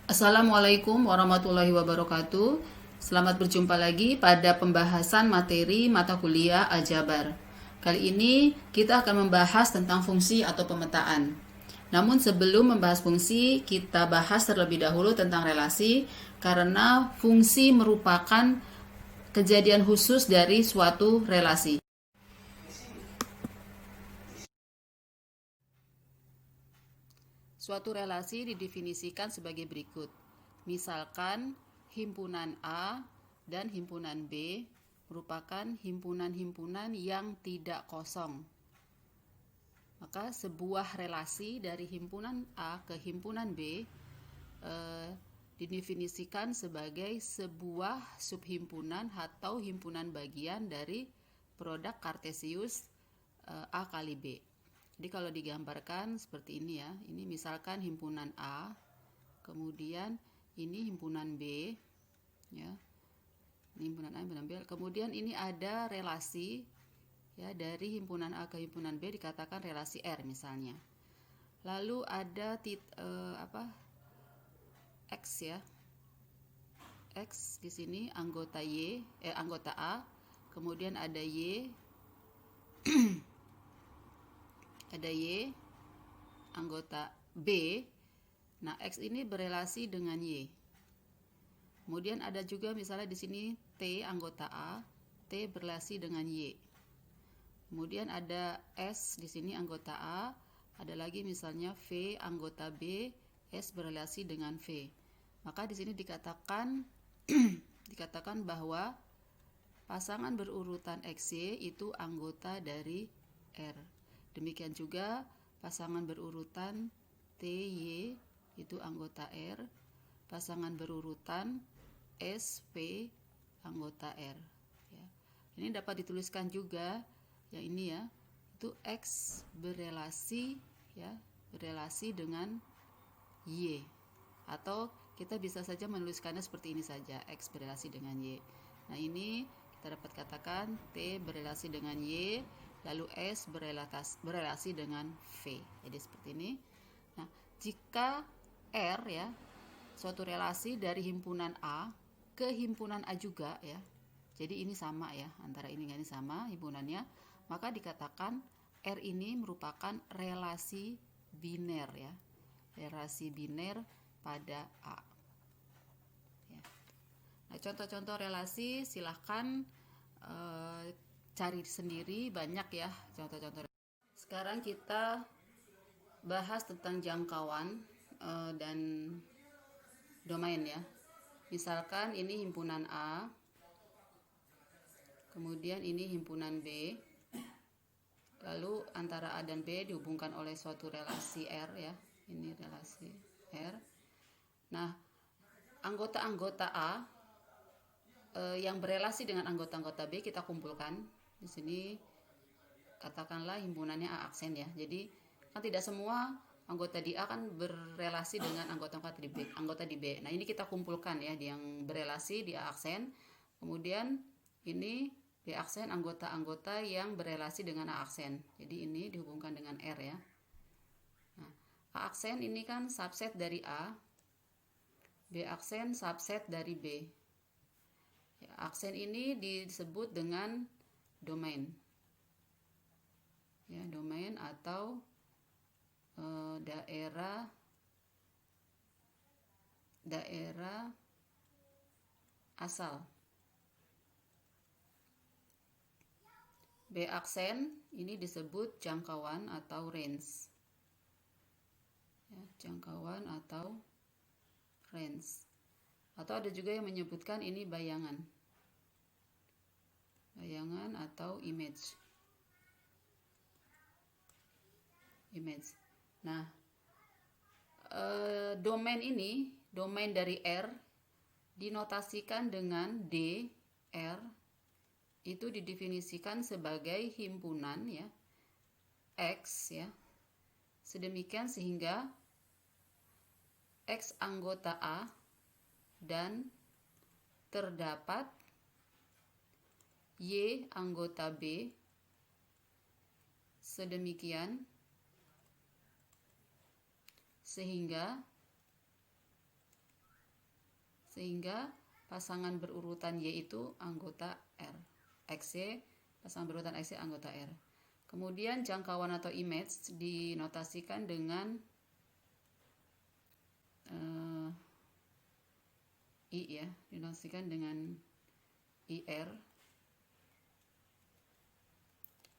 Assalamualaikum warahmatullahi wabarakatuh. Selamat berjumpa lagi pada pembahasan materi mata kuliah Aljabar. Kali ini kita akan membahas tentang fungsi atau pemetaan. Namun sebelum membahas fungsi, kita bahas terlebih dahulu tentang relasi karena fungsi merupakan kejadian khusus dari suatu relasi. Suatu relasi didefinisikan sebagai berikut. Misalkan himpunan A dan himpunan B merupakan himpunan-himpunan yang tidak kosong. Maka sebuah relasi dari himpunan A ke himpunan B didefinisikan sebagai sebuah subhimpunan atau himpunan bagian dari produk kartesius A kali B. Jadi kalau digambarkan seperti ini ya, ini misalkan himpunan A, kemudian ini himpunan B, ya, ini himpunan A, himpunan B. Kemudian ini ada relasi, ya, dari himpunan A ke himpunan B dikatakan relasi R misalnya. Lalu ada X ya, X di sini anggota anggota A, kemudian ada Y. Ada Y anggota B. Nah, X ini berelasi dengan Y. Kemudian ada juga misalnya di sini T anggota A, T berelasi dengan Y. Kemudian ada S di sini anggota A, ada lagi misalnya V anggota B, S berelasi dengan V. Maka di sini dikatakan dikatakan bahwa pasangan berurutan XY itu anggota dari R. Demikian juga pasangan berurutan TY itu anggota R, pasangan berurutan SP anggota R. Ya. Ini dapat dituliskan juga, ya ini ya, itu X berelasi dengan Y. Atau kita bisa saja menuliskannya seperti ini saja, X berelasi dengan Y. Nah ini kita dapat katakan T berelasi dengan Y, lalu S berelasi dengan V. Jadi seperti ini. Nah, jika R ya, suatu relasi dari himpunan A ke himpunan A juga ya. Jadi ini sama ya, antara ini dan ini sama himpunannya, maka dikatakan R ini merupakan relasi biner ya. Relasi biner pada A. Ya. Nah, contoh-contoh relasi silahkan cari sendiri, banyak ya contoh-contoh. Sekarang kita bahas tentang jangkauan dan domain ya. Misalkan ini himpunan A, kemudian ini himpunan B, lalu antara A dan B dihubungkan oleh suatu relasi R ya. Ini relasi R. Nah, anggota-anggota A yang berelasi dengan anggota-anggota B kita kumpulkan. Di sini katakanlah himpunannya A aksen ya. Jadi kan tidak semua anggota di A kan berelasi dengan anggota-anggota di B. Nah, ini kita kumpulkan ya, yang berelasi di A aksen. Kemudian ini B aksen anggota-anggota yang berelasi dengan A aksen. Jadi ini dihubungkan dengan R ya. Nah, A aksen ini kan subset dari A. B aksen subset dari B. Ya, aksen ini disebut dengan domain. Ya, domain atau daerah asal. B aksen ini disebut jangkauan atau range. Ya, jangkauan atau range. Atau ada juga yang menyebutkan ini bayangan. Bayangan atau image. Nah, domain ini, domain dari R dinotasikan dengan D, R, itu didefinisikan sebagai himpunan ya, X ya. Sedemikian sehingga X anggota A dan terdapat Y anggota B sedemikian sehingga sehingga pasangan berurutan Y itu anggota R. XY, pasangan berurutan XY anggota R. Kemudian jangkauan atau image dinotasikan dengan I ya, dinotasikan dengan IR,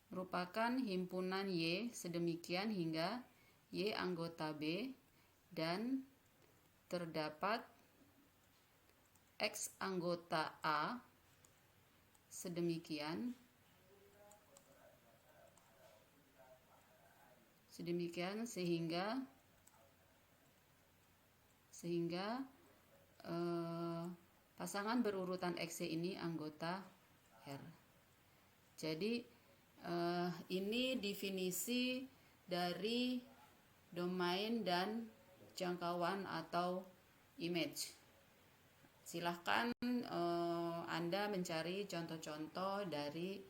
merupakan himpunan Y sedemikian hingga Y anggota B dan terdapat X anggota A sedemikian sehingga pasangan berurutan XY ini anggota R. Jadi ini definisi dari domain dan jangkauan atau image. Silahkan Anda mencari contoh-contoh dari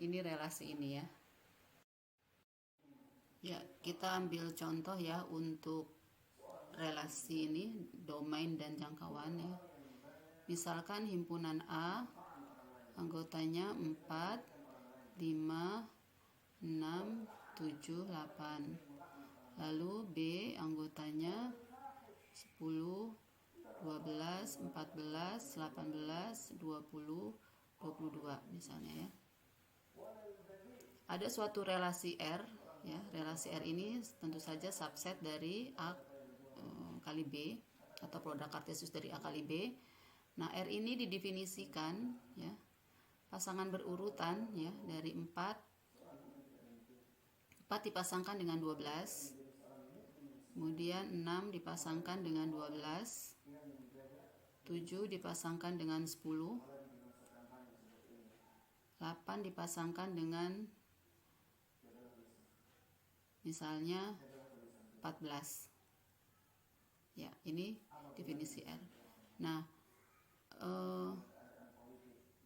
ini relasi ini ya. Ya, kita ambil contoh ya untuk relasi ini, domain dan jangkauan ya. Misalkan himpunan A anggotanya 4, 5, 6, 7, 8. Lalu B anggotanya 10, 12, 14, 18, 20, 22 misalnya ya. Ada suatu relasi R ya, relasi R ini tentu saja subset dari A kali B atau produk kartesius dari A kali B. Nah, R ini didefinisikan ya, pasangan berurutan ya, dari 4 dipasangkan dengan 12, kemudian 6 dipasangkan dengan 12, 7 dipasangkan dengan 10, 8 dipasangkan dengan misalnya 14. Ya, ini definisi R. Nah,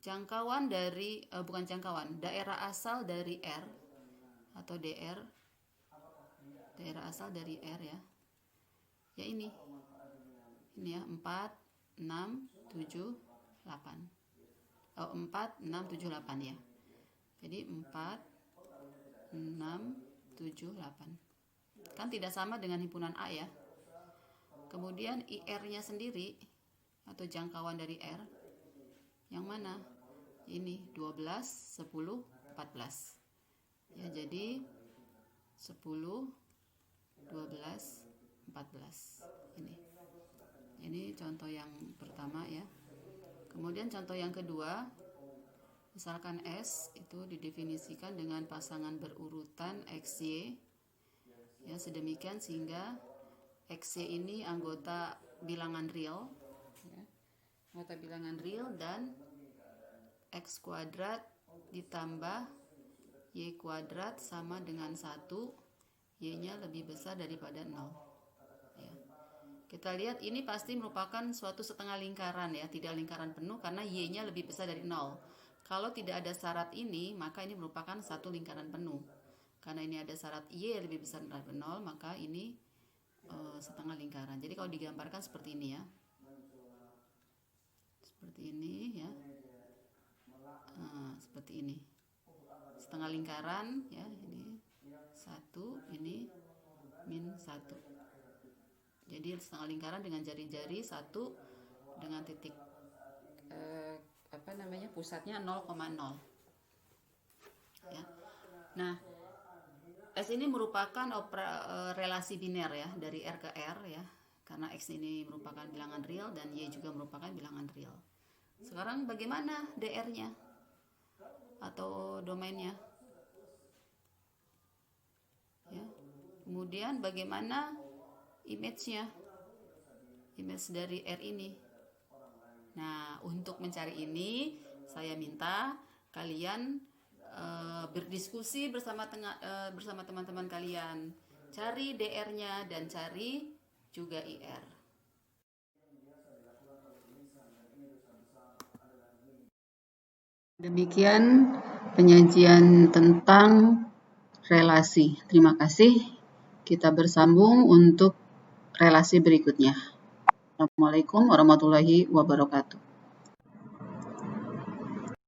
jangkauan dari daerah asal dari R atau DR, daerah asal dari R ya. Ya ini ya, 4, 6, 7, 8. 4, 6, 7, 8 ya. Jadi 4, 6, 7, 8. Kan tidak sama dengan himpunan A ya. Kemudian IR-nya sendiri atau jangkauan dari R yang mana? Ini 12, 10, 14. Ya, jadi 10, 12, 14. Ini contoh yang pertama ya. Kemudian contoh yang kedua, misalkan S itu didefinisikan dengan pasangan berurutan XY ya, sedemikian sehingga XY ini anggota bilangan real ya, anggota bilangan real, dan X kuadrat ditambah Y kuadrat sama dengan 1, Y-nya lebih besar daripada 0 ya. Kita lihat ini pasti merupakan suatu setengah lingkaran ya, tidak lingkaran penuh karena Y-nya lebih besar dari 0. Kalau tidak ada syarat ini, maka ini merupakan satu lingkaran penuh. Karena ini ada syarat Y lebih besar dari 0, maka ini setengah lingkaran. Jadi kalau digambarkan seperti ini ya. Seperti ini ya. Seperti ini. Setengah lingkaran ya, ini 1, ini min 1. Jadi setengah lingkaran dengan jari-jari 1 dengan titik pusatnya 0,0 ya. Nah, S ini merupakan relasi biner ya, dari R ke R ya, karena X ini merupakan bilangan real dan Y juga merupakan bilangan real. Sekarang bagaimana DR-nya atau domainnya ya. Kemudian bagaimana image-nya, image dari R ini. Nah, untuk mencari ini saya minta kalian berdiskusi bersama teman-teman kalian, cari DR-nya dan cari juga IR. Demikian penyajian tentang relasi. Terima kasih. Kita bersambung untuk relasi berikutnya. Assalamualaikum warahmatullahi wabarakatuh.